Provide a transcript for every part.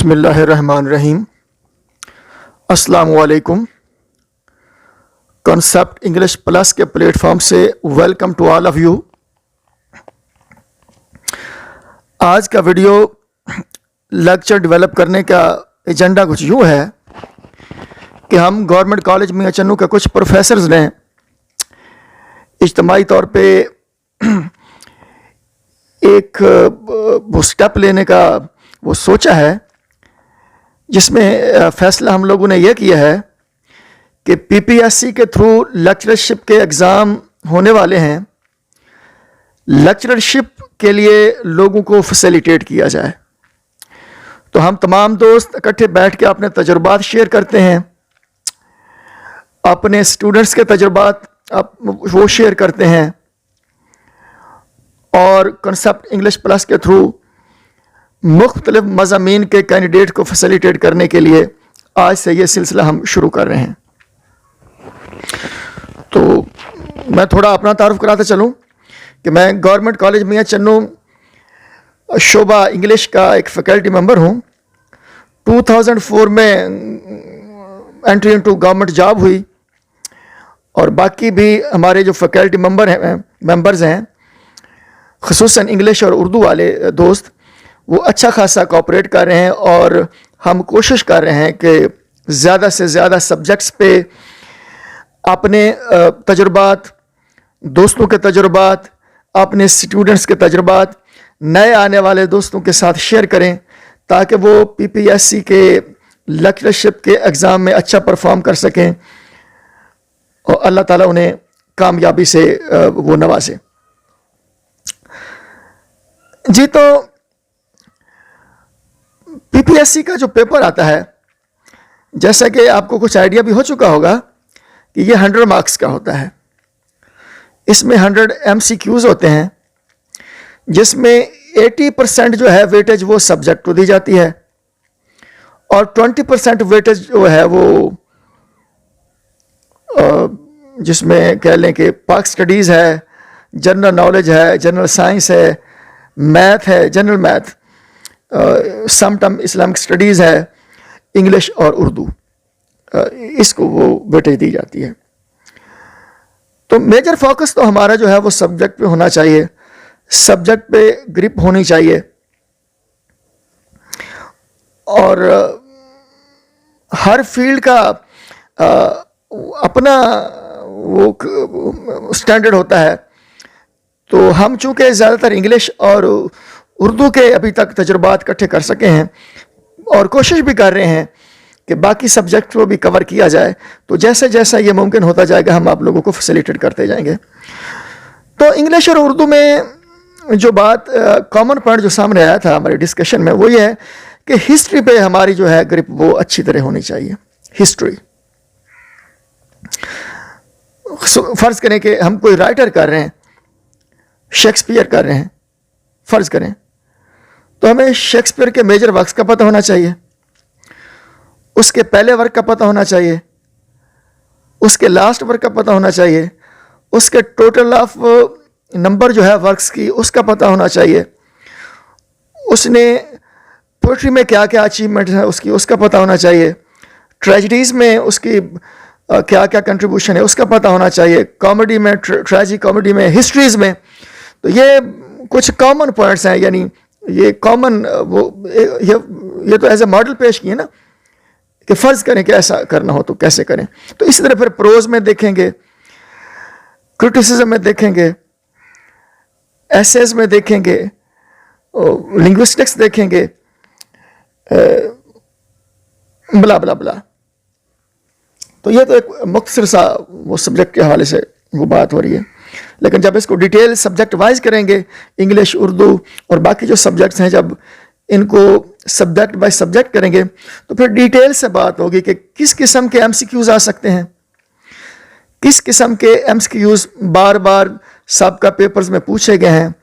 बिस्मिल्लाहिर्रहमानिर्रहीम। अस्सलामु अलैकुम। कॉन्सेप्ट इंग्लिश प्लस के प्लेटफॉर्म से welcome to all of you. आज का वीडियो लेक्चर डेवलप करने का एजेंडा कुछ यूँ है कि हम गवर्नमेंट कॉलेज मियां चन्नू के कुछ प्रोफेसर्स ने इज्तमाही तौर पे एक वो स्टेप लेने का वो सोचा है, जिसमें फ़ैसला हम लोगों ने यह किया है कि पीपीएससी के थ्रू लेक्चरशिप के एग्ज़ाम होने वाले हैं। लेक्चरशिप के लिए लोगों को फैसिलिटेट किया जाए। तो हम तमाम दोस्त इकट्ठे बैठ के अपने तजुर्बात शेयर करते हैं, अपने स्टूडेंट्स के तजुर्बात वो शेयर करते हैं और कॉन्सेप्ट इंग्लिश प्लस के थ्रू मुख्तलिफ मज़ामीन के कैंडिडेट को फैसिलिटेट करने के लिए आज से ये सिलसिला हम शुरू कर रहे हैं। तो मैं थोड़ा अपना तारुफ कराता चलूँ कि मैं गवर्नमेंट कॉलेज मियां चन्नू शोबा इंग्लिश का एक फैकल्टी मेंबर हूँ। 2004 में एंट्री इनटू गवर्नमेंट जॉब हुई और बाकी भी हमारे जो फैकल्टी मेंबर्स हैं, ख़ुसूसन इंग्लिश और उर्दू वाले दोस्त, वो अच्छा खासा कोऑपरेट कर रहे हैं और हम कोशिश कर रहे हैं कि ज़्यादा से ज़्यादा सब्जेक्ट्स पे अपने तजुर्बात, दोस्तों के तजुर्बात, अपने स्टूडेंट्स के तजुर्बात नए आने वाले दोस्तों के साथ शेयर करें ताकि वो पीपीएससी के लेक्चरशिप के एग्ज़ाम में अच्छा परफॉर्म कर सकें और अल्लाह ताला उन्हें कामयाबी से वो नवाजे। जी, तो पीपीएससी का जो पेपर आता है, जैसा कि आपको कुछ आइडिया भी हो चुका होगा कि ये 100 मार्क्स का होता है। इसमें 100 MCQs होते हैं, जिसमें 80% जो है वेटेज वो सब्जेक्ट को दी जाती है और 20% वेटेज जो है वो जिसमें कह लें कि पाक स्टडीज़ है, जनरल नॉलेज है, जनरल साइंस है, मैथ है, जनरल मैथ, सम टर्म इस्लामिक स्टडीज़ है, इंग्लिश और उर्दू, इसको वो वेटेज दी जाती है। तो मेजर फोकस तो हमारा जो है वो सब्जेक्ट पे होना चाहिए, सब्जेक्ट पे ग्रिप होनी चाहिए और हर फील्ड का अपना वो स्टैंडर्ड होता है। तो हम चूँकि ज़्यादातर इंग्लिश और उर्दू के अभी तक तजुर्बात इकट्ठे कर सके हैं और कोशिश भी कर रहे हैं कि बाकी सब्जेक्ट को भी कवर किया जाए, तो जैसे जैसा ये मुमकिन होता जाएगा हम आप लोगों को फैसिलिटेट करते जाएंगे। तो इंग्लिश और उर्दू में जो बात कॉमन पॉइंट जो सामने आया था हमारे डिस्कशन में, वो ये है कि हिस्ट्री पे हमारी जो है ग्रिप वो अच्छी तरह होनी चाहिए। हिस्ट्री, फ़र्ज़ करें कि हम कोई राइटर कर रहे हैं, शेक्सपियर कर रहे हैं, फ़र्ज़ करें, तो हमें शेक्सपियर के मेजर वर्क्स का पता होना चाहिए, उसके पहले वर्क का पता होना चाहिए, उसके लास्ट वर्क का पता होना चाहिए, उसके टोटल ऑफ नंबर जो है वर्क्स की उसका पता होना चाहिए, उसने पोइट्री में क्या क्या अचीवमेंट है उसका पता होना चाहिए, ट्रेजेडीज़ में उसकी क्या क्या कंट्रीब्यूशन है उसका पता होना चाहिए, कॉमेडी में, ट्रेजिक कॉमेडी में, हिस्ट्रीज़ में। तो ये कुछ कॉमन पॉइंट्स हैं, यानी ये कॉमन वो ये तो एज ए मॉडल पेश किए ना कि फ़र्ज़ करें कि ऐसा करना हो तो कैसे करें। तो इसी तरह फिर प्रोज में देखेंगे, क्रिटिसिज्म में देखेंगे, एसेज में देखेंगे, लिंग्विस्टिक्स देखेंगे, बला बला बला। तो ये तो एक मुख्तसर सा वो सब्जेक्ट के हवाले से वो बात हो रही है, लेकिन जब इसको डिटेल सब्जेक्ट वाइज करेंगे, इंग्लिश, उर्दू और बाकी जो सब्जेक्ट्स हैं, जब इनको सब्जेक्ट बाय सब्जेक्ट करेंगे तो फिर डिटेल से बात होगी कि किस किस्म के MCQs आ सकते हैं, किस किस्म के MCQs बार बार सबका पेपर्स में पूछे गए हैं,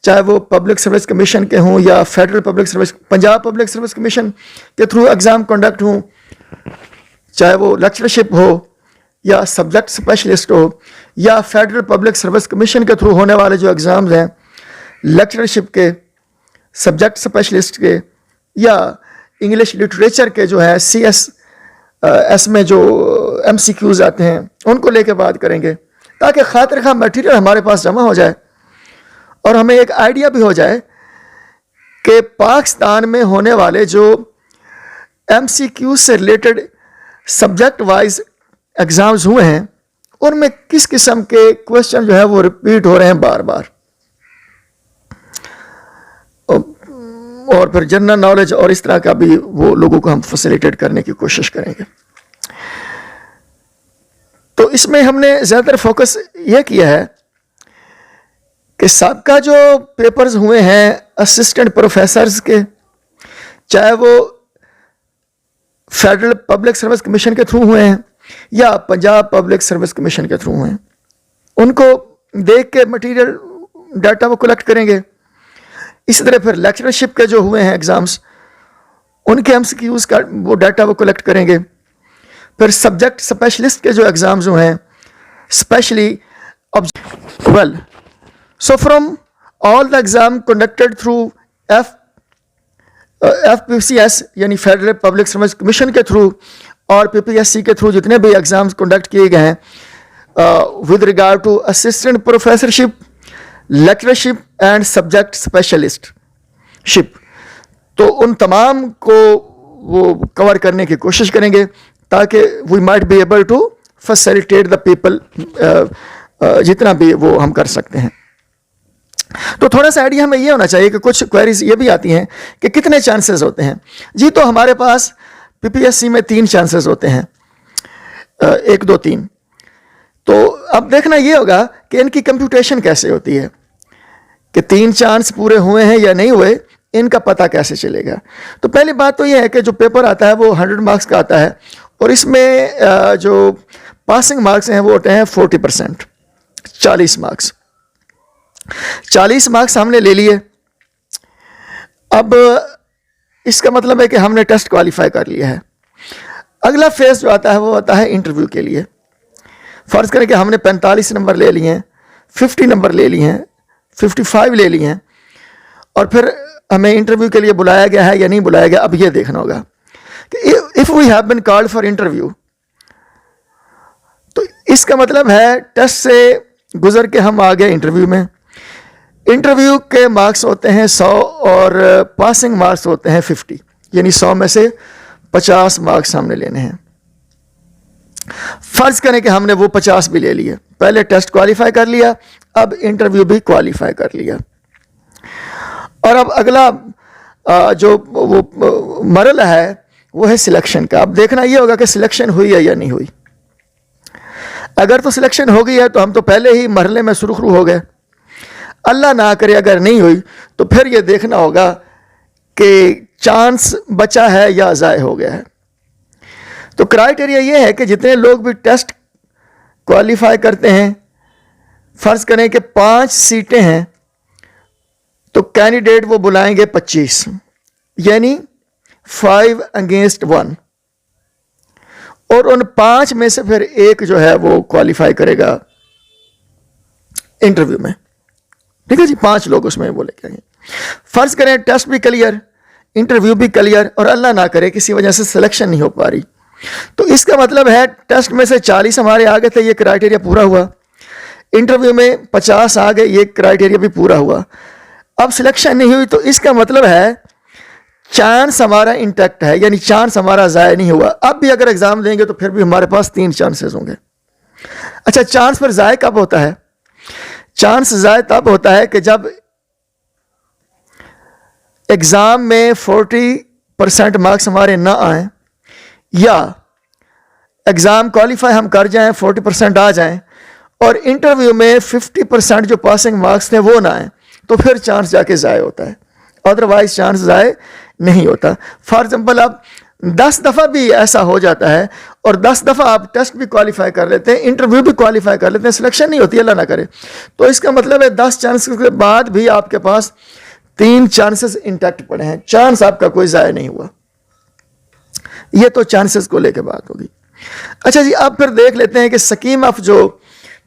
चाहे वो पब्लिक सर्विस कमीशन के हों या federal public service, Punjab public service commission के थ्रू एग्ज़ाम कंडक्ट हों, चाहे वो लेक्चरशिप हो या सब्जेक्ट स्पेशलिस्ट हो या फेडरल पब्लिक सर्विस कमीशन के थ्रू होने वाले जो एग्ज़ाम्स हैं लेक्चरशिप के, सब्जेक्ट स्पेशलिस्ट के या इंग्लिश लिटरेचर के जो है CS में जो MCQs आते हैं उनको लेके बात करेंगे, ताकि खातिर खा मटीरियल हमारे पास जमा हो जाए और हमें एक आइडिया भी हो जाए कि पाकिस्तान में होने वाले जो MCQ से रिलेटेड सब्जेक्ट वाइज एग्ज़ाम्स हुए हैं उनमें किस किस्म के क्वेश्चन जो है वो रिपीट हो रहे हैं बार बार, और फिर जनरल नॉलेज और इस तरह का भी वो लोगों को हम फैसिलिटेट करने की कोशिश करेंगे। तो इसमें हमने ज़्यादातर फोकस ये किया है कि सबका जो पेपर्स हुए हैं असिस्टेंट प्रोफेसर्स के, चाहे वो फेडरल पब्लिक सर्विस कमीशन के थ्रू हुए हैं या पंजाब पब्लिक सर्विस कमीशन के थ्रू हुए हैं, उनको देख के मटेरियल डाटा वो कलेक्ट करेंगे। इसी तरह फिर लेक्चरशिप के जो हुए हैं एग्ज़ाम्स उनके MCQs का वो डाटा वो कलेक्ट करेंगे। फिर सब्जेक्ट स्पेशलिस्ट के जो एग्ज़ाम्स हुए हैं specially well, so from all the exam conducted through FPCS यानी फेडरल पब्लिक सर्विस कमीशन के थ्रू और PPSC के थ्रू जितने भी एग्ज़ाम्स कंडक्ट किए गए हैं with regard to assistant professorship, lectureship and subject specialistship, तो उन तमाम को वो कवर करने की कोशिश करेंगे ताकि we might be able to facilitate the people जितना भी वो हम कर सकते हैं। तो थोड़ा सा आइडिया हमें ये होना चाहिए कि कुछ क्वेरीज ये भी आती हैं कि कितने चांसेस होते हैं जी। तो हमारे पास PPSC में 3 चांसेस होते हैं, 1 2 3। तो अब देखना ये होगा कि इनकी कंप्यूटेशन कैसे होती है, कि 3 चांस पूरे हुए हैं या नहीं हुए, इनका पता कैसे चलेगा। तो पहली बात तो ये है कि जो पेपर आता है वो 100 मार्क्स का आता है और इसमें जो पासिंग मार्क्स हैं वो होते हैं 40%, 40 मार्क्स। 40 मार्क्स हमने ले लिए। अब इसका मतलब है कि हमने टेस्ट क्वालिफाई कर लिया है। अगला फेज जो आता है वो आता है इंटरव्यू के लिए। फ़र्ज़ करें कि हमने 45 नंबर ले लिए हैं, 50 नंबर ले लिए हैं, 55 ले लिए हैं और फिर हमें इंटरव्यू के लिए बुलाया गया है या नहीं बुलाया गया। अब ये देखना होगा कि if we have been called for interview, तो इसका मतलब है टेस्ट से गुजर के हम आ गए इंटरव्यू में। इंटरव्यू के मार्क्स होते हैं 100 और पासिंग मार्क्स होते हैं 50, यानी 100 में से 50 मार्क्स हमने लेने हैं। फ़र्ज़ करें कि हमने वो 50 भी ले लिए, पहले टेस्ट क्वालिफाई कर लिया, अब इंटरव्यू भी क्वालिफाई कर लिया। और अब अगला जो वो मरला है वो है सिलेक्शन का। अब देखना ये होगा कि सिलेक्शन हुई है या नहीं हुई। अगर तो सिलेक्शन हो गई है तो हम तो पहले ही मरले में सुरखरू हो गए। अल्लाह ना करे अगर नहीं हुई तो फिर ये देखना होगा कि चांस बचा है या ज़ाय हो गया है। तो क्राइटेरिया ये है कि जितने लोग भी टेस्ट क्वालिफाई करते हैं, फ़र्ज़ करें कि 5 सीटें हैं तो कैंडिडेट वो बुलाएंगे 25, यानी 5 अगेंस्ट 1, और उन 5 में से फिर एक जो है वो क्वालिफाई करेगा इंटरव्यू में। ठीक है जी, 5 लोग उसमें बोले क्या। फ़र्ज़ करें टेस्ट भी क्लियर, इंटरव्यू भी क्लियर और अल्लाह ना करे किसी वजह से सिलेक्शन नहीं हो पा रही, तो इसका मतलब है टेस्ट में से 40 हमारे आ गए थे, ये क्राइटेरिया पूरा हुआ। इंटरव्यू में 50 आ गए, ये क्राइटेरिया भी पूरा हुआ। अब सिलेक्शन नहीं हुई तो इसका मतलब है चांस हमारा इंटैक्ट है, यानी चांस हमारा ज़ाया नहीं हुआ। अब भी अगर एग्ज़ाम देंगे तो फिर भी हमारे पास 3 चांसेस होंगे। अच्छा, चांस पर ज़ाया कब होता है? चांस ज़ाया तब होता है कि जब एग्ज़ाम में 40% मार्क्स हमारे ना आए, या एग्ज़ाम क्वालिफाई हम कर जाएं, 40% आ जाएं, और इंटरव्यू में 50% जो पासिंग मार्क्स थे वो ना आए, तो फिर चांस जाके ज़ाया होता है। अदरवाइज चांस ज़ाया नहीं होता। फॉर एग्जाम्पल अब 10 दफ़ा भी ऐसा हो जाता है और 10 दफ़ा आप टेस्ट भी क्वालिफाई कर लेते हैं, इंटरव्यू भी क्वालिफाई कर लेते हैं, सिलेक्शन नहीं होती, अल्लाह ना करे, तो इसका मतलब है 10 चांसेस के बाद भी आपके पास 3 चांसेस इंटैक्ट पड़े हैं, चांस आपका कोई ज़ाया नहीं हुआ। ये तो चांसेस को लेकर बात होगी। अच्छा जी, अब फिर देख लेते हैं कि स्कीम ऑफ जो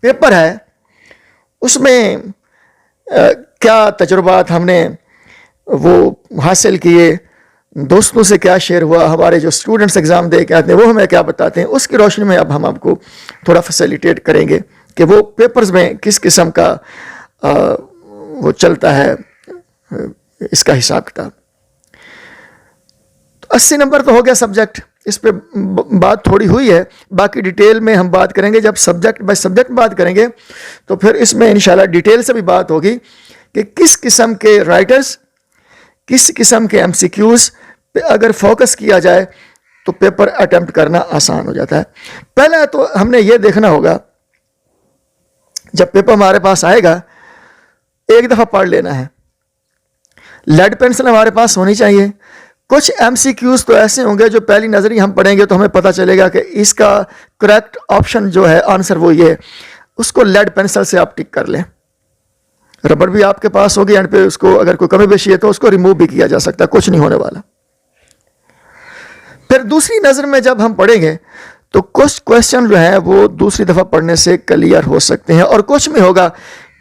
पेपर है उसमें क्या तजुर्बात हमने वो हासिल किए दोस्तों से क्या शेयर हुआ, हमारे जो स्टूडेंट्स एग्ज़ाम दे के आते हैं वो हमें क्या बताते हैं, उसकी रोशनी में अब हम आपको थोड़ा फैसिलिटेट करेंगे कि वो पेपर्स में किस किस्म का वो चलता है इसका हिसाब किताब। तो 80 नंबर तो हो गया सब्जेक्ट, इस पे बात थोड़ी हुई है, बाकी डिटेल में हम बात करेंगे जब सब्जेक्ट बाय सब्जेक्ट बात करेंगे, तो फिर इसमें इंशाल्लाह डिटेल से भी बात होगी कि किस किस्म के राइटर्स, किस किस्म के एमसीक्यूज़ पे अगर फोकस किया जाए तो पेपर अटेम्प्ट करना आसान हो जाता है। पहला तो हमने ये देखना होगा, जब पेपर हमारे पास आएगा एक दफ़ा पढ़ लेना है, लेड पेंसिल हमारे पास होनी चाहिए। कुछ एमसीक्यूज़ तो ऐसे होंगे जो पहली नज़र ही हम पढ़ेंगे तो हमें पता चलेगा कि इसका करेक्ट ऑप्शन जो है, आंसर वो ये है, उसको लेड पेंसिल से आप टिक कर लें। रबर भी आपके पास होगी, एंड पे उसको अगर कोई कमी बेशी है तो उसको रिमूव भी किया जा सकता है, कुछ नहीं होने वाला। फिर दूसरी नज़र में जब हम पढ़ेंगे तो कुछ क्वेश्चन जो है वो दूसरी दफ़ा पढ़ने से क्लियर हो सकते हैं, और कुछ में होगा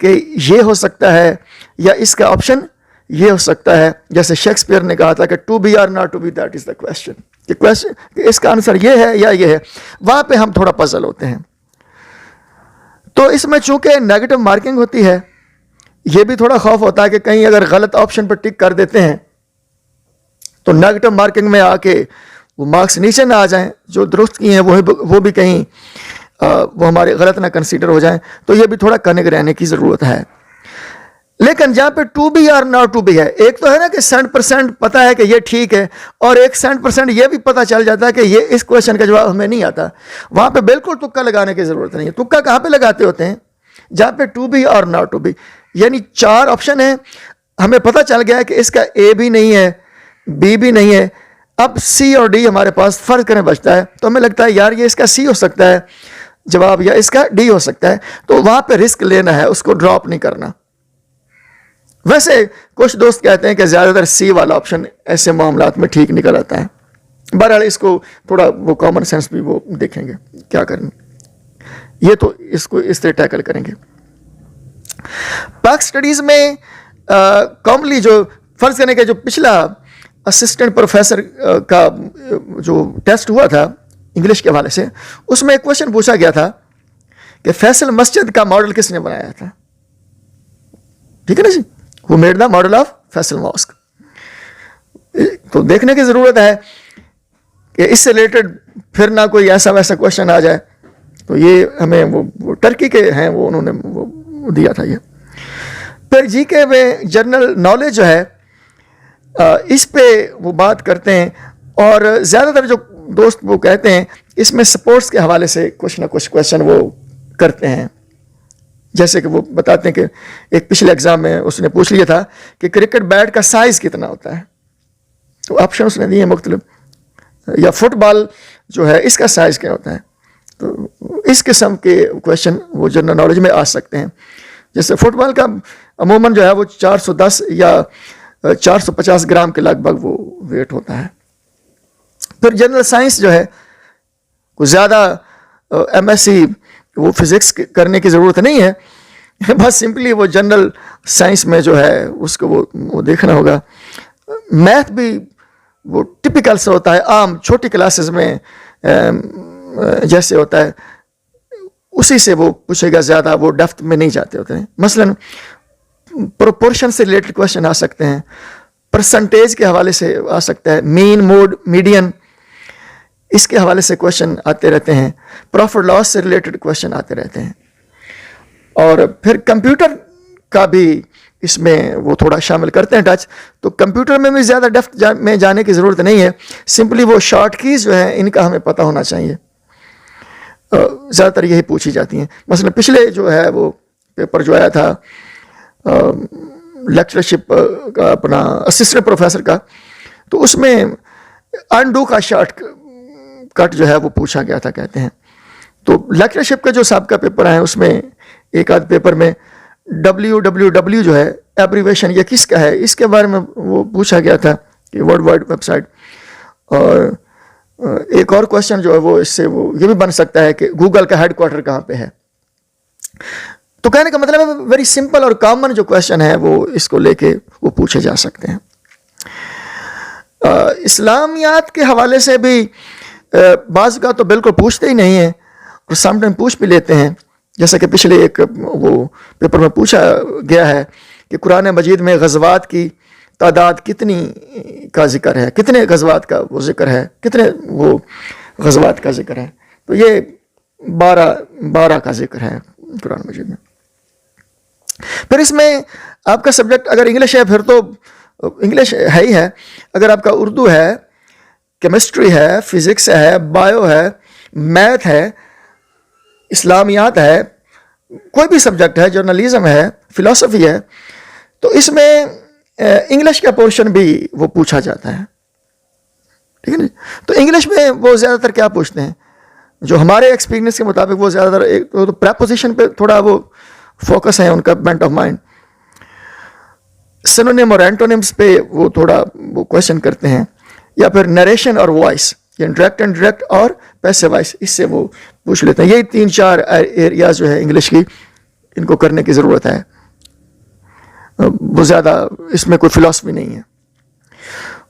कि ये हो सकता है या इसका ऑप्शन ये हो सकता है। जैसे शेक्सपियर ने कहा था कि to be or not to be, that is the question, कि इसका आंसर ये है या ये है। वहां पे हम थोड़ा पजल होते हैं। तो इसमें चूंकि नेगेटिव मार्किंग होती है, ये भी थोड़ा खौफ होता है कि कहीं अगर गलत ऑप्शन पर टिक कर देते हैं तो नेगेटिव मार्किंग में आके वो मार्क्स नीचे ना आ जाएं, जो दुरुस्त किए हैं वो भी कहीं वो हमारे गलत ना कंसीडर हो जाएं। तो ये भी थोड़ा कनिक रहने की ज़रूरत है। लेकिन जहाँ पे टू बी और नॉट टू बी है, एक तो है ना कि 100% पता है कि ये ठीक है, और एक 100% ये भी पता चल जाता है कि ये इस क्वेश्चन का जवाब हमें नहीं आता। वहाँ पे बिल्कुल तुक्का लगाने की ज़रूरत नहीं है। तुक्का कहाँ पे लगाते होते हैं? जहाँ पे टू बी और नॉट टू बी, यानी 4 ऑप्शन है, हमें पता चल गया है कि इसका ए भी नहीं है, बी भी नहीं है, अब सी और डी हमारे पास फर्ज करें बचता है, तो हमें लगता है यार ये इसका सी हो सकता है जवाब, या इसका डी हो सकता है। तो वहाँ पे रिस्क लेना है, उसको ड्रॉप नहीं करना। वैसे कुछ दोस्त कहते हैं कि ज़्यादातर सी वाला ऑप्शन ऐसे मामलात में ठीक निकल आता है। बहरहाल इसको थोड़ा वो कॉमन सेंस भी वो देखेंगे क्या करना, ये तो इसको इस तरह टैकल करेंगे। पाक स्टडीज़ में कॉमनली जो फर्ज करने के जो पिछला असिस्टेंट प्रोफेसर का जो टेस्ट हुआ था इंग्लिश के हवाले से, उसमें एक क्वेश्चन पूछा गया था कि फैसल मस्जिद का मॉडल किसने बनाया था? ठीक है ना जी, who made the model of Faisal mosque. तो देखने की ज़रूरत है कि इससे रिलेटेड फिर ना कोई ऐसा वैसा क्वेश्चन आ जाए। तो ये हमें वो टर्की के हैं, वो उन्होंने वो दिया था ये। फिर जीके में जनरल नॉलेज जो है इस पे वो बात करते हैं, और ज़्यादातर जो दोस्त वो कहते हैं इसमें स्पोर्ट्स के हवाले से कुछ ना कुछ क्वेश्चन वो करते हैं। जैसे कि वो बताते हैं कि एक पिछले एग्जाम में उसने पूछ लिया था कि क्रिकेट बैट का साइज़ कितना होता है, तो ऑप्शन उसने दिए मुख्तलिफ, या फुटबॉल जो है इसका साइज़ क्या होता है। तो इस किस्म के क्वेश्चन वो जनरल नॉलेज में आ सकते हैं। जैसे फुटबॉल का अमूमन जो है वो 410 या 450 ग्राम के लगभग वो वेट होता है। फिर जनरल साइंस जो है कुछ ज़्यादा एमएससी वो फिज़िक्स करने की ज़रूरत नहीं है, बस सिंपली वो जनरल साइंस में जो है उसको वो देखना होगा। मैथ भी वो टिपिकल से होता है, आम छोटी क्लासेस में जैसे होता है उसी से वो पूछेगा, ज़्यादा वो डेप्थ में नहीं जाते होते हैं। मसलन प्रोपोर्शन से रिलेटेड क्वेश्चन आ सकते हैं, परसेंटेज के हवाले से आ सकता है, मीन मोड मीडियन इसके हवाले से क्वेश्चन आते रहते हैं, प्रॉफिट लॉस से रिलेटेड क्वेश्चन आते रहते हैं। और फिर कंप्यूटर का भी इसमें वो थोड़ा शामिल करते हैं टच। तो कंप्यूटर में भी ज़्यादा डेप्थ में जाने की ज़रूरत नहीं है, सिंपली वो शॉर्ट कीज़ जो हैं इनका हमें पता होना चाहिए, ज़्यादातर यही पूछी जाती हैं। मसलन पिछले जो है वो पेपर जो आया था लेक्चरशिप का अपना असिस्टेंट प्रोफेसर का, तो उसमें अनडू का शॉर्ट कट जो है वो पूछा गया था कहते हैं। तो लेक्चरशिप का जो सबका पेपर है उसमें एक आध पेपर में www जो है एब्रीवेशन ये किसका है इसके बारे में वो पूछा गया था कि वर्ल्ड वाइड वेबसाइट। और एक और क्वेश्चन जो है वो इससे वो ये भी बन सकता है कि गूगल का हेडक्वार्टर कहाँ पे है। तो कहने का मतलब है वेरी सिंपल और कॉमन जो क्वेश्चन है वो इसको लेके वो पूछे जा सकते हैं। इस्लामियात के हवाले से भी बाज़ का तो बिल्कुल पूछते ही नहीं है, और समटाइम पूछ भी लेते हैं। जैसा कि पिछले एक वो पेपर में पूछा गया है कि कुरान मजीद में गज़वात की तादाद कितनी का जिक्र है, कितने गज़वात का वो जिक्र है, कितने वो गज़वात का जिक्र है। तो ये 12 का जिक्र है कुरान मजीद में। फिर इसमें आपका सब्जेक्ट अगर इंग्लिश है फिर तो इंग्लिश है ही है, अगर आपका उर्दू है, केमिस्ट्री है, फिज़िक्स है, बायो है, मैथ है, इस्लामियात है, कोई भी सब्जेक्ट है, जर्नलिज्म है, फ़िलासफ़ी है, तो इसमें इंग्लिश का पोर्शन भी वो पूछा जाता है, ठीक है ना। तो इंग्लिश में वो ज़्यादातर क्या पूछते हैं, जो हमारे एक्सपीरियंस के मुताबिक वो ज़्यादातर एक तो प्रेपोजिशन पे थोड़ा वो फोकस है उनका, बेंट ऑफ माइंड। सिनोनिम और एंटोनिम्स पे वो थोड़ा वो क्वेश्चन करते हैं, या फिर नरेशन और वॉइस, या डायरेक्ट एंड डायरेक्ट और पैसिव वॉइस, इससे वो पूछ लेते हैं। यही 3-4 एरियाज जो है इंग्लिश की, इनको करने की ज़रूरत है। वो ज़्यादा इसमें कोई फिलॉसफी नहीं है।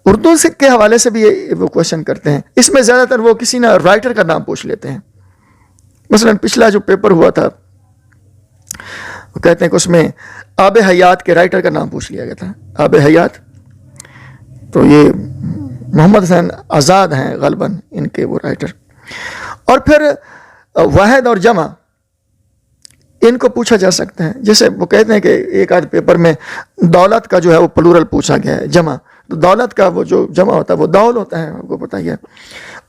उर्दू से के हवाले से भी ये वो क्वेश्चन करते हैं। इसमें ज़्यादातर वो किसी ना राइटर का नाम पूछ लेते हैं। मसलन पिछला जो पेपर हुआ था, वो कहते हैं कि उसमें आब हयात के राइटर का नाम पूछ लिया गया था। आब हयात, तो ये मोहम्मद हसन आज़ाद हैं ग़ालिबन इनके वो राइटर। और फिर वाहिद और जमा, इनको पूछा जा सकता है। जैसे वो कहते हैं कि एक आध पेपर में दौलत का जो है वो प्लूरल पूछा गया है, जमा, तो दौलत का वो जो जमा होता है वो दौल होता है, आपको पता ही है।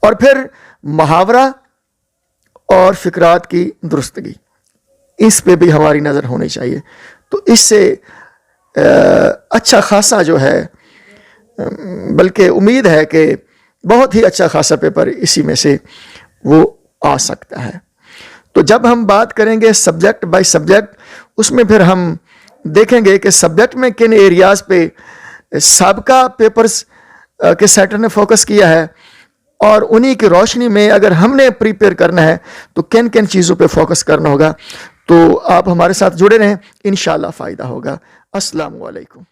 और फिर मुहावरा और फ़िक्रात की दुरुस्तगी, इस पे भी हमारी नज़र होनी चाहिए। तो इससे अच्छा खासा जो है, बल्कि उम्मीद है कि बहुत ही अच्छा खासा पेपर इसी में से वो आ सकता है। तो जब हम बात करेंगे सब्जेक्ट बाय सब्जेक्ट, उसमें फिर हम देखेंगे कि सब्जेक्ट में किन एरियाज़ पे साबका पेपर्स के सेटर ने फोकस किया है, और उन्हीं की रोशनी में अगर हमने प्रिपेयर करना है तो किन किन चीज़ों पे फोकस करना होगा। तो आप हमारे साथ जुड़े रहें, इंशाल्लाह फ़ायदा होगा। अस्सलामु अलैकुम।